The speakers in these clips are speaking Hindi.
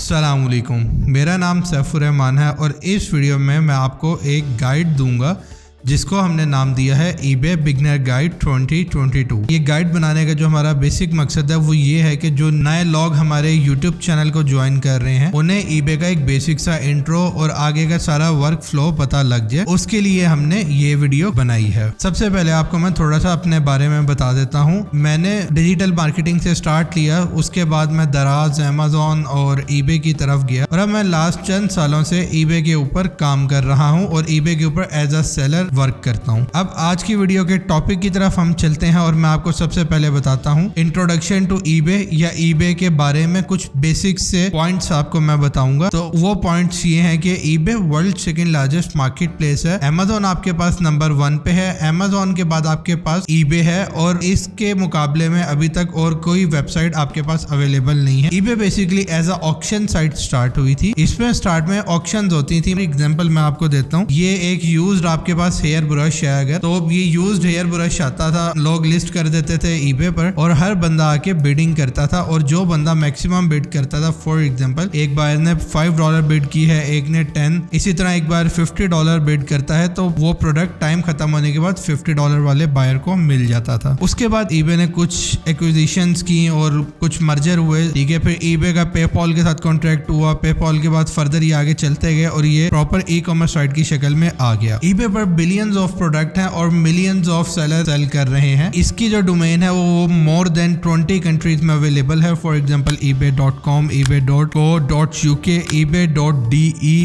अस्सलामुअलैकुम, मेरा नाम सैफुर रहमान है और इस वीडियो में मैं आपको एक गाइड दूंगा जिसको हमने नाम दिया है eBay बिगनर गाइड 2022। ये गाइड बनाने का जो हमारा बेसिक मकसद है वो ये है कि जो नए लोग हमारे YouTube चैनल को ज्वाइन कर रहे हैं उन्हें eBay का एक बेसिक सा इंट्रो और आगे का सारा वर्क फ्लो पता लग जाए, उसके लिए हमने ये वीडियो बनाई है। सबसे पहले आपको मैं थोड़ा सा अपने बारे में बता देता हूँ। मैंने डिजिटल मार्केटिंग से स्टार्ट किया, उसके बाद मैं दराज, Amazon और eBay की तरफ गया और अब मैं लास्ट चंद सालों से eBay के ऊपर काम कर रहा हूँ और eBay के ऊपर एज अ सेलर वर्क करता हूं। अब आज की वीडियो के टॉपिक की तरफ हम चलते हैं और मैं आपको सबसे पहले बताता हूं इंट्रोडक्शन टू eBay या eBay के बारे में कुछ बेसिक से पॉइंट्स आपको मैं बताऊंगा। तो वो पॉइंट्स ये हैं कि eBay world second largest market place है। Amazon आपके पास नंबर 1 पे है, Amazon के बाद आपके पास eBay है और इसके मुकाबले में अभी तक और कोई वेबसाइट आपके पास अवेलेबल नहीं है। eBay basically as a auction site start हुई थी। इसमें स्टार्ट में ऑक्शंस होती थी। एग्जांपल मैं आपको देता हूँ, ये एक यूज्ड आपके पास हेयर ब्रश है, अगर तो ये यूज्ड हेयर ब्रश आता था, लोग लिस्ट कर देते थे eBay पर और हर बंदा आके बिडिंग करता था और जो बंदा मैक्सिमम बिड करता था, फॉर एग्जांपल एक बायर ने $5 बिड की है, एक ने 10, इसी तरह एक बार $50 बिड करता है तो वो प्रोडक्ट टाइम खत्म होने के बाद $50 वाले बायर को मिल जाता था। उसके बाद eBay ने कुछ एक्विजिशंस की और कुछ मर्जर हुए, ठीक है। फिर eBay का पेपॉल के साथ कॉन्ट्रैक्ट हुआ, पेपॉल के बाद फर्दर ये आगे चलते गए और ये प्रॉपर ई-कॉमर्स साइट की शक्ल में आ गया। eBay पर बिलियंस ऑफ प्रोडक्ट हैं और मिलियंस ऑफ सेलर सेल कर रहे हैं। इसकी जो डोमेन है वो मोर देन 20 कंट्रीज में अवेलेबल है। For example ebay.com, ebay.co.uk, ebay.de,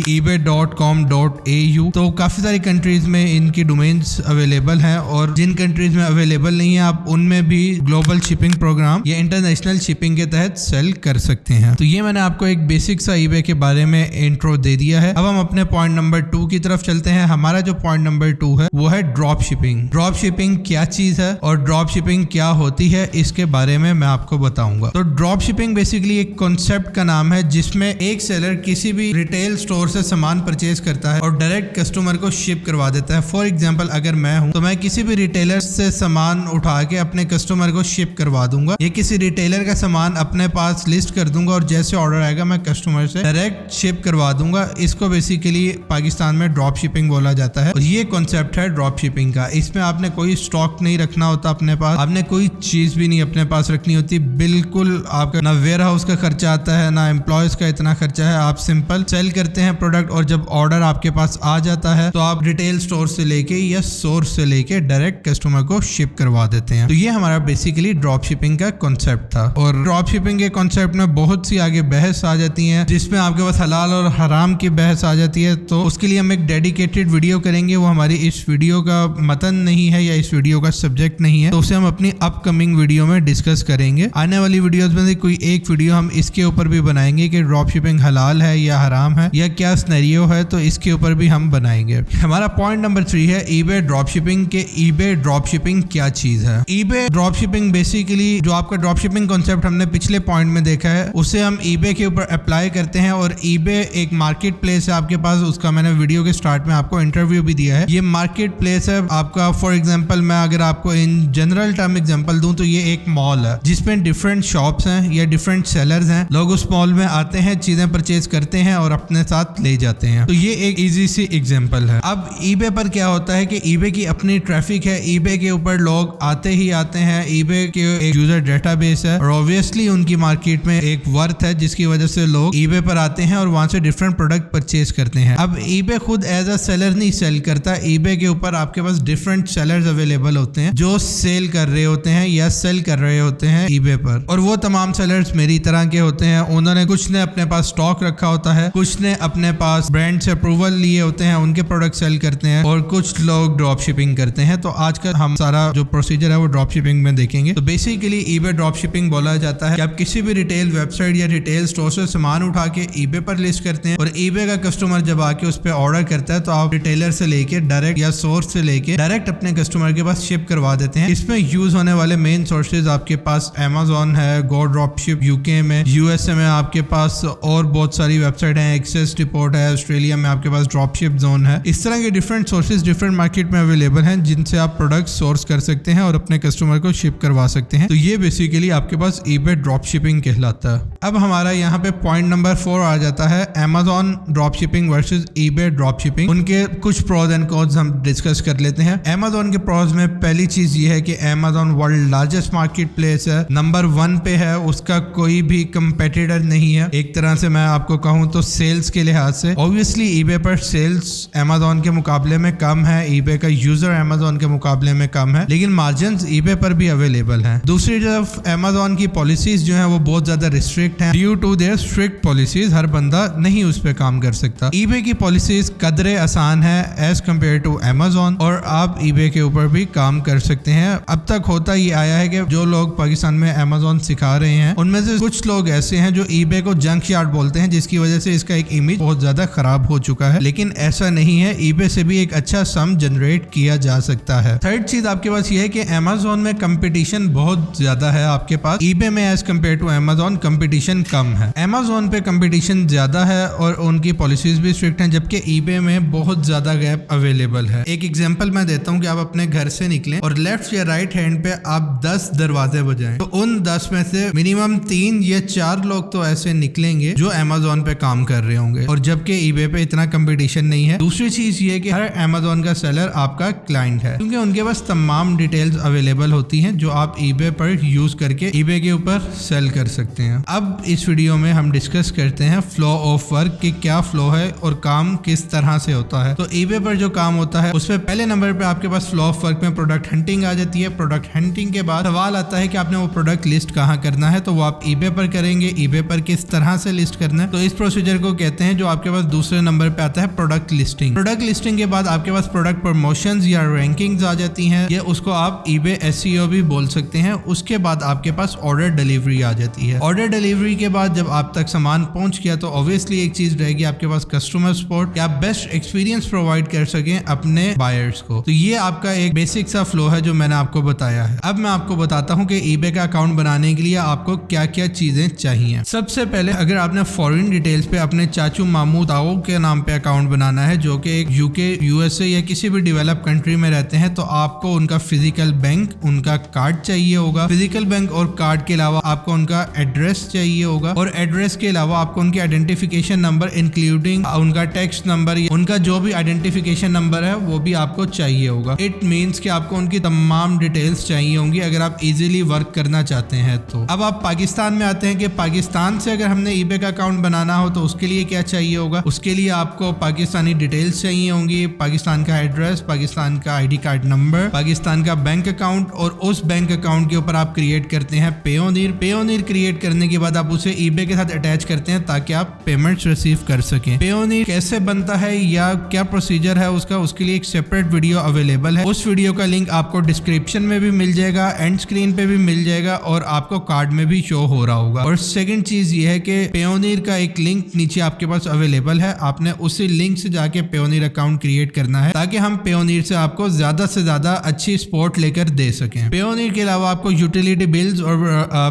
ebay.com.au। तो काफी सारी कंट्रीज में इनकी डोमेन्स अवेलेबल हैं और जिन कंट्रीज में अवेलेबल नहीं है आप उनमें भी ग्लोबल शिपिंग प्रोग्राम या इंटरनेशनल शिपिंग के तहत सेल कर सकते हैं। तो ये मैंने आपको एक बेसिक सा eBay के बारे में इंट्रो दे दिया है। अब हम अपने पॉइंट नंबर 2 की तरफ चलते हैं। हमारा जो पॉइंट नंबर 2 है वो है ड्रॉप शिपिंग। ड्रॉप शिपिंग क्या चीज है और ड्रॉप शिपिंग क्या होती है, इसके बारे में मैं आपको बताऊंगा। तो ड्रॉप शिपिंग बेसिकली एक कॉन्सेप्ट का नाम है जिसमें एक सेलर किसी भी रिटेल स्टोर से सामान परचेज करता है और डायरेक्ट कस्टमर को शिप करवा देता है। फॉर एग्जांपल अगर मैं हूं तो मैं किसी भी रिटेलर से सामान उठा के अपने कस्टमर को शिप करवा दूंगा या किसी रिटेलर का सामान अपने पास लिस्ट कर दूंगा और जैसे ऑर्डर आएगा मैं कस्टमर से डायरेक्ट शिप करवा दूंगा। इसको बेसिकली पाकिस्तान में ड्रॉप शिपिंग बोला जाता है और ये कॉन्सेप्ट है ड्रॉप शिपिंग का। इसमें आपने कोई स्टॉक नहीं रखना होता अपने पास, आपने कोई चीज भी नहीं अपने पास रखनी होती, बिल्कुल आपका ना वेयर हाउस का खर्चा आता है ना एम्प्लॉयज का इतना खर्चा है। आप सिंपल सेल करते हैं प्रोडक्ट और जब ऑर्डर आपके पास आ जाता है तो आप रिटेल स्टोर से लेके या सोर्स से लेके डायरेक्ट कस्टमर को शिप करवा देते हैं। तो ये हमारा बेसिकली ड्रॉप शिपिंग का कॉन्सेप्ट था और ड्रॉप शिपिंग के कॉन्सेप्ट में बहुत सी आगे बहस आ जाती है जिसमें आपके पास हलाल और हराम की बहस आ जाती है। तो उसके लिए हम एक डेडिकेटेड वीडियो करेंगे, वो हमारी इस वीडियो का मतन नहीं है या इस वीडियो का सब्जेक्ट नहीं है, तो उसे हम अपनी अपकमिंग वीडियो में डिस्कस करेंगे। आने वाली वीडियोस में से कोई एक वीडियो हम इसके ऊपर भी बनाएंगे कि ड्रॉप शिपिंग हलाल है या हराम है या क्या सिनेरियो है, तो इसके ऊपर भी हम बनाएंगे। हमारा पॉइंट नंबर 3 है eBay ड्रॉप शिपिंग के eBay ड्रॉप शिपिंग क्या चीज है। eBay ड्रॉप शिपिंग बेसिकली जो आपका ड्रॉप शिपिंग कॉन्सेप्ट हमने पिछले पॉइंट में देखा है उसे हम eBay के ऊपर अप्लाई करते हैं और eBay एक मार्केट प्लेस है आपके पास, उसका मैंने वीडियो के स्टार्ट में आपको इंटरव्यू भी दिया है। ये मार्केट प्लेस है आपका। फॉर एग्जांपल मैं अगर आपको इन जनरल टर्म एग्जांपल दूं तो ये एक मॉल है जिसमें डिफरेंट शॉप्स हैं या डिफरेंट सेलर्स हैं। लोग उस मॉल में आते हैं, चीजें परचेज करते हैं और अपने साथ ले जाते हैं। तो ये एक इजी सी एग्जांपल है। अब eBay पर क्या होता है कि eBay की अपनी ट्रैफिक है, eBay के ऊपर लोग आते ही आते हैं, eBay के एक यूजर डेटाबेस है और ऑब्वियसली उनकी मार्केट में एक वर्थ है जिसकी वजह से लोग eBay पर आते हैं और वहां से डिफरेंट प्रोडक्ट परचेज करते हैं। अब eBay खुद एज अ सेलर नहीं सेल करता, eBay के ऊपर आपके पास डिफरेंट सेलर्स अवेलेबल होते हैं जो सेल कर रहे होते हैं या सेल कर रहे होते हैं eBay पर। और वो तमाम सेलर्स मेरी तरह के होते हैं। उन्होंने कुछ ने अपने पास स्टॉक रखा होता है, कुछ ने अपने पास ब्रांड से अप्रूवल लिए होते हैं, उनके प्रोडक्ट सेल करते हैं और कुछ लोग ड्रॉप शिपिंग करते हैं। तो आज का हम सारा जो प्रोसीजर है वो ड्रॉप शिपिंग में देखेंगे। तो बेसिकली eBay ड्रॉप शिपिंग बोला जाता है कि आप किसी भी रिटेल वेबसाइट या रिटेल स्टोर से सामान उठा के eBay पर लिस्ट करते हैं और eBay का कस्टमर जब आके उस पर ऑर्डर करता है तो आप रिटेलर से लेके डायरेक्ट या सोर्स से लेके डायरेक्ट अपने कस्टमर के पास शिप करवा देते हैं। इसमें यूज होने वाले मेन सोर्सेज आपके पास Amazon है, गो ड्रॉप शिप UK में, USA में आपके पास और बहुत सारी वेबसाइट है, एक्सेस रिपोर्ट है, ऑस्ट्रेलिया में आपके पास ड्रॉप शिप जोन है। इस तरह के डिफरेंट सोर्सेज डिफरेंट मार्केट में अवेलेबल हैं जिनसे आप प्रोडक्ट सोर्स कर सकते हैं और अपने कस्टमर को शिप करवा सकते हैं। तो ये बेसिकली आपके पास eBay ड्रॉप शिपिंग कहलाता है। अब हमारा यहाँ पे पॉइंट नंबर 4 आ जाता है Amazon drop shipping versus eBay drop shipping. उनके कुछ प्रोज एंड कॉन्स हम डिस्कस कर लेते हैं। Amazon के प्रोज में पहली चीज ये है कि Amazon world largest market place है, नंबर 1 पे है, उसका कोई भी कंपेटिटर नहीं है। एक तरह से मैं आपको कहूँ तो सेल्स के लिहाज से ऑब्वियसली eBay पर सेल्स Amazon के मुकाबले में कम है, eBay का यूजर Amazon के मुकाबले में कम है, लेकिन मार्जिन eBay पर भी अवेलेबल है। दूसरी तरफ Amazon की पॉलिसीज जो है वो बहुत ज्यादा रिस्ट्रिक्ट हैं। Due to their strict policies हर बंदा नहीं उस पर काम कर सकता। eBay की पॉलिसीज कदरे आसान है एज कम्पेयर टू Amazon, और आप eBay के ऊपर भी काम कर सकते हैं। अब तक होता ये आया है कि जो लोग पाकिस्तान में Amazon सिखा रहे हैं उनमें से कुछ लोग ऐसे हैं जो eBay को जंक यार्ड बोलते हैं, जिसकी वजह से इसका एक इमेज बहुत ज्यादा खराब हो चुका है, लेकिन ऐसा नहीं है। eBay से भी एक अच्छा सम जनरेट किया जा सकता है। थर्ड चीज आपके पास ये है कि Amazon में कंपटीशन बहुत ज्यादा है आपके पास, eBay में as compare to Amazon competition कम है। Amazon पे कंपटीशन ज्यादा है और उनकी पॉलिसीज भी स्ट्रिक्ट हैं, जबकि eBay में बहुत ज्यादा गैप अवेलेबल है। एक एग्जांपल मैं देता हूँ कि आप अपने घर से निकलें और लेफ्ट या राइट हैंड पे आप 10 दरवाजे बजाएं, तो उन 10 में से मिनिमम 3 या 4 लोग तो ऐसे निकलेंगे जो Amazon पे काम कर रहे होंगे, और जबकि eBay पे इतना कंपटीशन नहीं है। दूसरी चीज ये कि हर Amazon का सेलर आपका क्लाइंट है, क्योंकि उनके पास तमाम डिटेल्स अवेलेबल होती हैं जो आप eBay पर यूज करके eBay के ऊपर सेल कर सकते हैं। अब इस वीडियो में हम डिस्कस करते हैं फ्लो ऑफ वर्क कि क्या फ्लो है और काम किस तरह से होता है। तो eBay पर जो काम होता है उसमें पहले नंबर पे आपके पास फ्लो ऑफ वर्क में प्रोडक्ट हंटिंग आ जाती है। प्रोडक्ट हंटिंग के बाद सवाल आता है कि आपने वो प्रोडक्ट लिस्ट कहाँ करना है, तो वो आप eBay पर करेंगे। eBay पर किस तरह से लिस्ट करना है, तो इस प्रोसीजर को कहते हैं जो आपके पास दूसरे नंबर पे आता है प्रोडक्ट लिस्टिंग। प्रोडक्ट लिस्टिंग के बाद आपके पास प्रोडक्ट प्रमोशंस या रैंकिंग्स आ जाती हैं, ये उसको आप eBay SEO भी बोल सकते हैं। उसके बाद आपके पास ऑर्डर डिलीवरी आ जाती है। ऑर्डर डिलीवरी के बाद जब आप तक सामान पहुंच गया तो ऑब्वियसली एक चीज रहेगी आपके पास कस्टमर सपोर्ट, या बेस्ट एक्सपीरियंस प्रोवाइड कर सकें अपने बायर्स को। तो ये आपका एक बेसिक सा फ्लो है जो मैंने आपको बताया है। अब मैं आपको बताता हूँ कि eBay का अकाउंट बनाने के लिए आपको क्या क्या चीजें चाहिए। सबसे पहले अगर आपने फॉरेन डिटेल्स पे अपने चाचू मामू ताऊ के नाम पे अकाउंट बनाना है जो कि एक UK USA या किसी भी डेवलप कंट्री में रहते हैं, तो आपको उनका फिजिकल बैंक, उनका कार्ड चाहिए होगा। फिजिकल बैंक और कार्ड के अलावा आपको उनका एड्रेस चाहिए होगा, और एड्रेस के अलावा आपको उनकी आइडेंटिफिकेशन नंबर इंक्लूडिंग उनका टैक्स नंबर, उनका जो भी आइडेंटिफिकेशन नंबर है वो भी आपको चाहिए होगा। इट मीन्स कि आपको उनकी तमाम डिटेल्स चाहिए होंगी अगर आप इजीली वर्क करना चाहते हैं। तो अब आप पाकिस्तान में आते हैं कि पाकिस्तान से अगर हमने eBay का अकाउंट बनाना हो तो उसके लिए क्या चाहिए होगा। उसके लिए आपको पाकिस्तानी डिटेल्स चाहिए होंगी, पाकिस्तान का एड्रेस, पाकिस्तान का ID कार्ड नंबर, पाकिस्तान का बैंक अकाउंट, और उस बैंक अकाउंट के ऊपर आप क्रिएट करते हैं पेयोनीर। पेयोनीर क्रिएट करने के बाद आप उसे eBay के साथ अटैच करते हैं ताकि आप पेमेंट्स रिसीव कर सकें। पेयोनीर कैसे बनता है या क्या प्रोसीजर है उसका, उसके लिए एक सेपरेट वीडियो अवेलेबल है। उस वीडियो का लिंक आपको डिस्क्रिप्शन में भी मिल जाएगा, एंड स्क्रीन पे भी मिल जाएगा, और आपको कार्ड में भी शो हो रहा होगा। और सेकंड चीज ये है कि पेयोनीर का एक लिंक नीचे आपके पास अवेलेबल है, आपने उसी लिंक से जाके पेयोनीर अकाउंट क्रिएट करना है ताकि हम पेयोनीर से आपको ज्यादा से ज्यादा अच्छी सपोर्ट लेकर दे सकें। पेयोनीर के अलावा आपको यूटिलिटी बिल्स और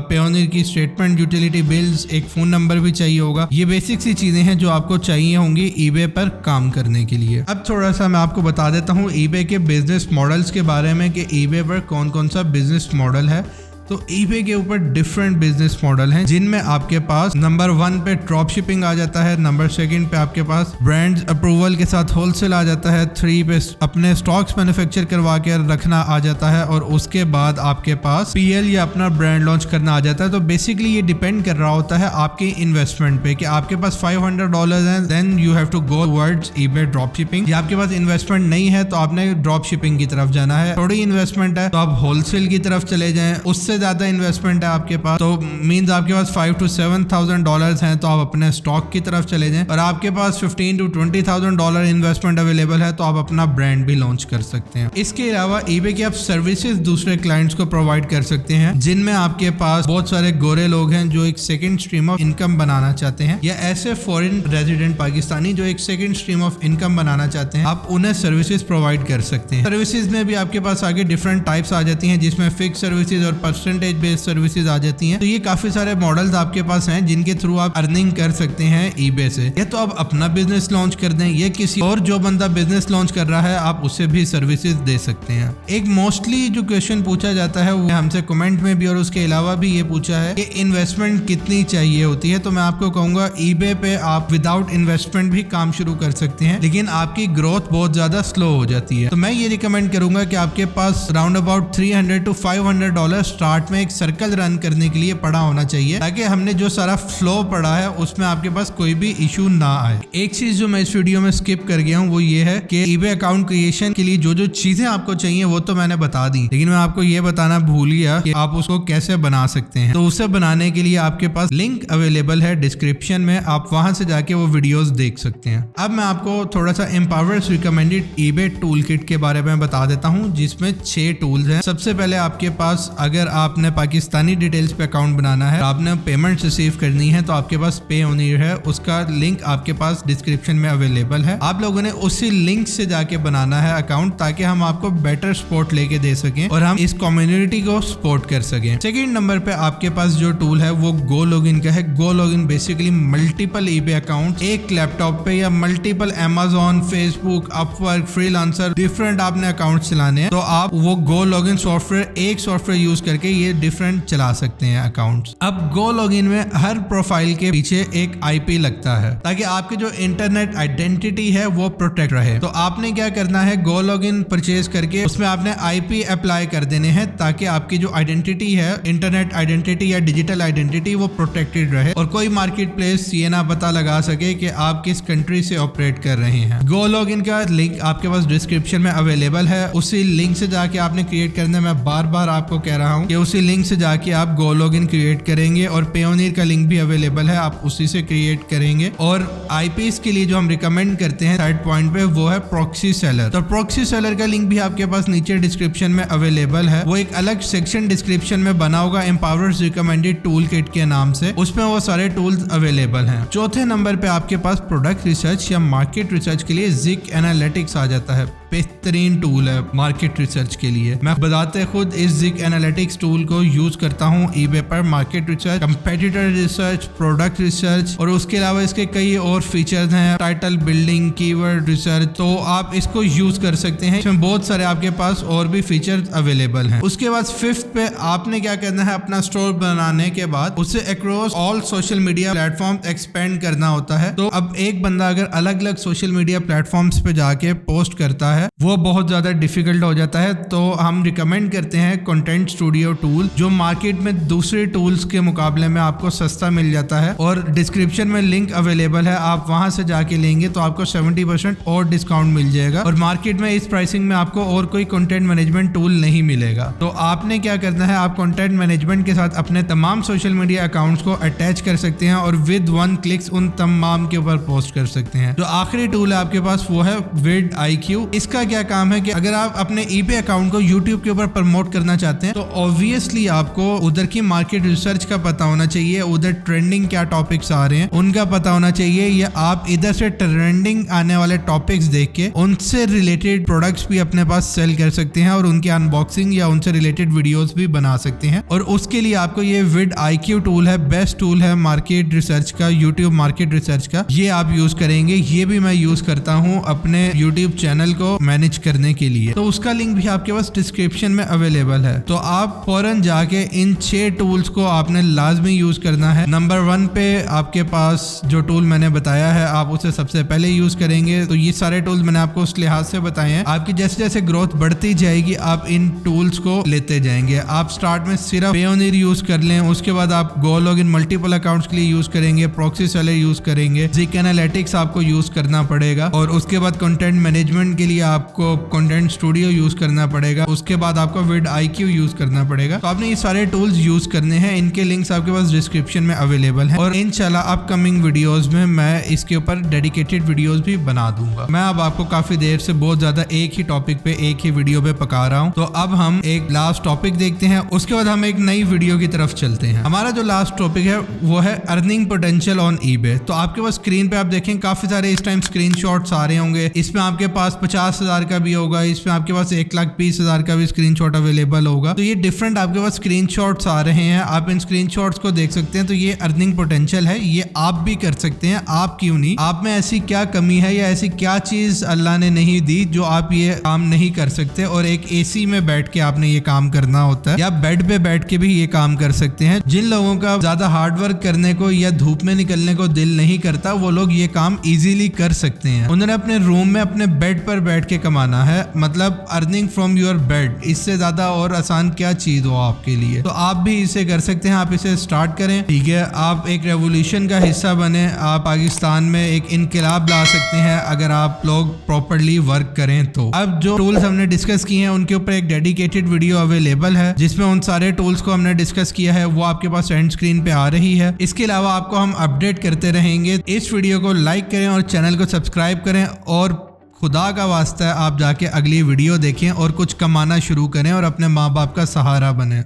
पेयोनीर की स्टेटमेंट, यूटिलिटी बिल्स, एक फोन नंबर भी चाहिए होगा। ये बेसिक सी चीजें हैं जो आपको चाहिए होंगी eBay पर काम करने के लिए। अब थोड़ा सा मैं आपको बता देता हूँ eBay के बिजनेस मॉडल्स के बारे में कि eBay पर कौन कौन सा बिजनेस मॉडल है। तो eBay के ऊपर डिफरेंट बिजनेस मॉडल हैं, जिनमें आपके पास नंबर 1 पे ड्रॉप शिपिंग आ जाता है, नंबर 2 पे आपके पास ब्रांड अप्रूवल के साथ होलसेल आ जाता है, 3 पे अपने स्टॉक्स मैन्युफैक्चर करवा के रखना आ जाता है, और उसके बाद आपके पास PL या अपना ब्रांड लॉन्च करना आ जाता है। तो बेसिकली ये डिपेंड कर रहा होता है आपके इन्वेस्टमेंट पे कि आपके पास $500 है, then you have to go towards eBay drop shipping. या आपके पास इन्वेस्टमेंट नहीं है तो आपने ड्रॉप शिपिंग की तरफ जाना है। थोड़ी इन्वेस्टमेंट है तो आप होलसेल की तरफ चले जाएं, उससे ज्यादा इन्वेस्टमेंट है आपके पास तो मींस आपके पास $5,000 to $7,000 हैं तो आप अपने स्टॉक की तरफ चले जाएं, और आपके पास $15,000 to $20,000 इन्वेस्टमेंट अवेलेबल है तो आप अपना ब्रांड भी लॉन्च कर सकते हैं। इसके अलावा eBay की आप सर्विसेज दूसरे क्लाइंट्स को प्रोवाइड कर सकते हैं, जिनमें आपके पास बहुत सारे गोरे लोग हैं जो एक सेकंड स्ट्रीम ऑफ इनकम बनाना चाहते हैं, या ऐसे फॉरेन रेजिडेंट पाकिस्तानी जो एक सेकंड स्ट्रीम ऑफ इनकम बनाना चाहते हैं, आप उन्हें सर्विसेज प्रोवाइड कर सकते हैं। सर्विसेज में भी आपके पास आगे डिफरेंट टाइप्स आ जाती हैं, जिसमें फिक्स सर्विसेज और परसेंटेज बेस्ड सर्विसेज आ जाती हैं। तो ये काफी सारे मॉडल्स आपके पास हैं जिनके थ्रू आप अर्निंग कर सकते हैं eBay से। या तो आप अपना बिजनेस लॉन्च कर दें, या किसी और जो बंदा बिजनेस लॉन्च कर रहा है आप उससे भी सर्विसेज दे सकते हैं। एक मोस्टली जो क्वेश्चन पूछा जाता है वो हमसे कमेंट में भी और उसके अलावा भी ये पूछा है कि इन्वेस्टमेंट कितनी चाहिए होती है। तो मैं आपको कहूंगा eBay पे आप विदाउट इन्वेस्टमेंट भी काम शुरू कर सकते हैं, लेकिन आपकी ग्रोथ बहुत ज्यादा स्लो हो जाती है। तो मैं ये रिकमेंड करूंगा कि आपके पास राउंड अबाउट $300 to $500 स्टार्ट में एक सर्कल रन करने के लिए पड़ा होना चाहिए, ताकि हमने जो सारा फ्लो पड़ा है उसमें आपके पास कोई भी इशू ना आए। एक चीज जो मैं इस वीडियो में स्किप कर गया हूँ वो ये है कि eBay अकाउंट क्रिएशन के लिए जो जो चीजें आपको चाहिए वो तो मैंने बता दी, लेकिन मैं आपको ये बताना भूल गया कि आप उसको कैसे बना सकते हैं। तो उसे बनाने के लिए आपके पास लिंक अवेलेबल है डिस्क्रिप्शन में, आप वहां से जाके वो वीडियोस देख सकते हैं। अब मैं आपको थोड़ा सा empowers recommended eBay tool kit के बारे में बता देता हूँ, जिसमें 6 टूल्स हैं। सबसे पहले आपके पास अगर आपने पाकिस्तानी डिटेल्स पे अकाउंट बनाना है, आपने पेमेंट रिसीव करनी है, तो आपके पास Payoneer है, उसका लिंक आपके पास डिस्क्रिप्शन में अवेलेबल है। आप लोगों ने उसी लिंक से जाके बनाना है अकाउंट, ताकि हम आपको बेटर सपोर्ट लेके दे सकें और हम इस कम्युनिटी को सपोर्ट कर सकें। सेकंड नंबर पे आपके पास जो टूल है वो GoLogin का है। GoLogin basically multiple eBay account एक लैपटॉप पे या multiple Amazon, Facebook, Upwork, freelancer different आपने अकाउंट चलाने हैं, तो आप वो GoLogin सॉफ्टवेयर एक सॉफ्टवेयर यूज करके ये डिफरेंट चला सकते हैं अकाउंट्स। अब GoLogin में हर प्रोफाइल के पीछे एक IP लगता है, ताकि आपकी जो इंटरनेट आइडेंटिटी है वो प्रोटेक्ट रहे। तो आपने क्या करना है, GoLogin परचेज करके उसमें आपने IP अप्लाई कर देने हैं, ताकि आपकी जो आइडेंटिटी है, इंटरनेट आइडेंटिटी या डिजिटल आइडेंटिटी, वो प्रोटेक्टेड रहे और कोई मार्केट प्लेस ये ना पता लगा सके कि आप किस कंट्री से ऑपरेट कर रहे हैं। GoLogin का लिंक आपके पास डिस्क्रिप्शन में अवेलेबल है, उसी लिंक से जाके आपने क्रिएट करना है। मैं बार बार आपको कह रहा हूँ कि उसी लिंक से जाके आप GoLogin क्रिएट करेंगे, और Payoneer का लिंक भी अवेलेबल है, आप उसी से क्रिएट करेंगे। और IPs के लिए जो हम रिकमेंड करते हैं थर्ड पॉइंट पे, वो है प्रॉक्सी सेलर। तो प्रॉक्सी सेलर का लिंक भी आपके पास नीचे डिस्क्रिप्शन में अवेलेबल है। वो एक अलग सेक्शन डिस्क्रिप्शन में बना होगा एम्पावर्स रिकमेंडेड टूल किट के नाम से, उसमें वो सारे टूल्स अवेलेबल हैं। चौथे नंबर पे आपके पास प्रोडक्ट रिसर्च या मार्केट रिसर्च के लिए Zik एनालिटिक्स आ जाता है। बेहतरीन टूल है मार्केट रिसर्च के लिए। मैं बताते खुद इस Zik एनालिटिक्स टूल को यूज करता हूँ eBay पर market research, competitor research, product research, और उसके अलावा इसके कई और फीचर्स हैं, टाइटल बिल्डिंग, कीवर्ड रिसर्च। तो आप इसको यूज कर सकते हैं, इसमें बहुत सारे आपके पास और भी फीचर्स अवेलेबल हैं। उसके बाद फिफ्थ पे आपने क्या करना है, अपना स्टोर बनाने के बाद उसे across all social media platform expand करना होता है। तो अब एक बंदा अगर अलग अलग सोशल मीडिया प्लेटफॉर्म्स पे जाके पोस्ट करता है वो बहुत ज्यादा डिफिकल्ट हो जाता है। तो हम रिकमेंड करते हैं कंटेंट स्टूडियो टूल, जो मार्केट में दूसरे टूल्स के मुकाबले में आपको सस्ता मिल जाता है, और डिस्क्रिप्शन में लिंक अवेलेबल है, आप वहां से जाके लेंगे तो आपको 70% और डिस्काउंट मिल जाएगा। और मार्केट में इस प्राइसिंग में आपको और कोई कंटेंट मैनेजमेंट टूल नहीं मिलेगा। तो आपने क्या करना है, आप कंटेंट मैनेजमेंट के साथ अपने तमाम सोशल मीडिया अकाउंट्स को अटैच कर सकते हैं और विद 1 क्लिक्स उन तमाम के ऊपर पोस्ट कर सकते हैं। जो आखिरी टूल है आपके पास वो है vidIQ। इसका क्या काम है कि अगर आप अपने eBay अकाउंट को YouTube के ऊपर प्रमोट करना चाहते हैं, तो ऑब्वियसली आपको उधर की मार्केट रिसर्च का पता होना चाहिए, उधर ट्रेंडिंग क्या टॉपिक्स आ रहे हैं उनका पता होना चाहिए, या आप इधर से ट्रेंडिंग आने वाले टॉपिक्स देख के उनसे रिलेटेड प्रोडक्ट्स भी अपने पास सेल कर सकते हैं और उनकी अनबॉक्सिंग या उनसे रिलेटेड वीडियोस भी बना सकते हैं। और उसके लिए आपको ये vidIQ टूल है, बेस्ट टूल है मार्केट रिसर्च का, YouTube मार्केट रिसर्च का, ये आप यूज करेंगे। ये भी मैं यूज करता हूँ अपने YouTube चैनल को मैनेज करने के लिए, तो उसका लिंक भी आपके पास डिस्क्रिप्शन में अवेलेबल है। तो आप फौरन जाके इन 6 टूल्स को आपने लाजमी यूज करना है। नंबर 1 पे आपके पास जो टूल मैंने बताया है आप उसे सबसे पहले यूज करेंगे। तो ये सारे टूल्स मैंने आपको उस लिहाज से बताए हैं, आपकी जैसे जैसे ग्रोथ बढ़ती जाएगी आप इन टूल्स को लेते जाएंगे। आप स्टार्ट में सिर्फ Payoneer यूज कर लें, उसके बाद आप GoLogin मल्टीपल अकाउंट्स के लिए यूज करेंगे, प्रॉक्सी सेलर यूज करेंगे, Zik एनालिटिक्स आपको यूज करना पड़ेगा, और उसके बाद कंटेंट मैनेजमेंट के लिए आपको कंटेंट स्टूडियो यूज करना पड़ेगा, उसके बाद आपको vidIQ यूज करना पड़ेगा। तो आपने ये सारे टूल्स यूज करने हैं, इनके लिंक्स आपके पास डिस्क्रिप्शन में अवेलेबल है, और इंशाल्लाह अपकमिंग वीडियोस में मैं इसके ऊपर डेडिकेटेड वीडियोस भी बना दूंगा। मैं अब आपको काफी देर से बहुत ज्यादा एक ही टॉपिक पे एक ही वीडियो पे पका रहा हूँ, तो अब हम एक लास्ट टॉपिक देखते हैं, उसके बाद हम एक नई वीडियो की तरफ चलते हैं। हमारा जो लास्ट टॉपिक है वो है अर्निंग पोटेंशियल ऑन eBay। तो आपके पास स्क्रीन पे आप देखें काफी सारे इस टाइम स्क्रीनशॉट्स आ रहे होंगे, इसमें आपके पास 50 50,000 का भी होगा, इसमें आपके पास 1,20,000 का भी स्क्रीनशॉट अवेलेबल होगा। तो ये डिफरेंट आपके पास स्क्रीनशॉट्स आ रहे हैं, आप इन स्क्रीनशॉट्स को देख सकते हैं। तो ये अर्निंग पोटेंशियल है, ये आप भी कर सकते हैं। आप क्यों नहीं? आप में ऐसी क्या कमी है या ऐसी क्या चीज अल्लाह ने नहीं दी जो आप ये काम नहीं कर सकते? और एक एसी में बैठ के आपने ये काम करना होता है, या बेड पे बैठ के भी ये काम कर सकते हैं। जिन लोगों का ज्यादा हार्ड वर्क करने को या धूप में निकलने को दिल नहीं करता, वो लोग ये काम इजीली कर सकते हैं। उन्होंने अपने रूम में अपने बेड पर बैठ के कमाना है, मतलब अर्निंग फ्रॉम योर बेड। इससे ज्यादा और आसान क्या चीज हो आपके लिए? तो आप भी इसे कर सकते हैं, आप इसे स्टार्ट करें, ठीक है। आप एक रेवोल्यूशन का हिस्सा बने, आप पाकिस्तान में एक इनकलाब ला सकते हैं अगर आप लोग प्रॉपरली वर्क करें तो। अब जो टूल्स हमने डिस्कस किए हैं उनके ऊपर एक डेडिकेटेड वीडियो अवेलेबल है, जिसमें उन सारे टूल्स को हमने डिस्कस किया है, वो आपके पास एंड स्क्रीन पे आ रही है। इसके अलावा आपको हम अपडेट करते रहेंगे। इस वीडियो को लाइक करें और चैनल को सब्सक्राइब करें, और खुदा का वास्ता है आप जाके अगली वीडियो देखें और कुछ कमाना शुरू करें और अपने माँ बाप का सहारा बने।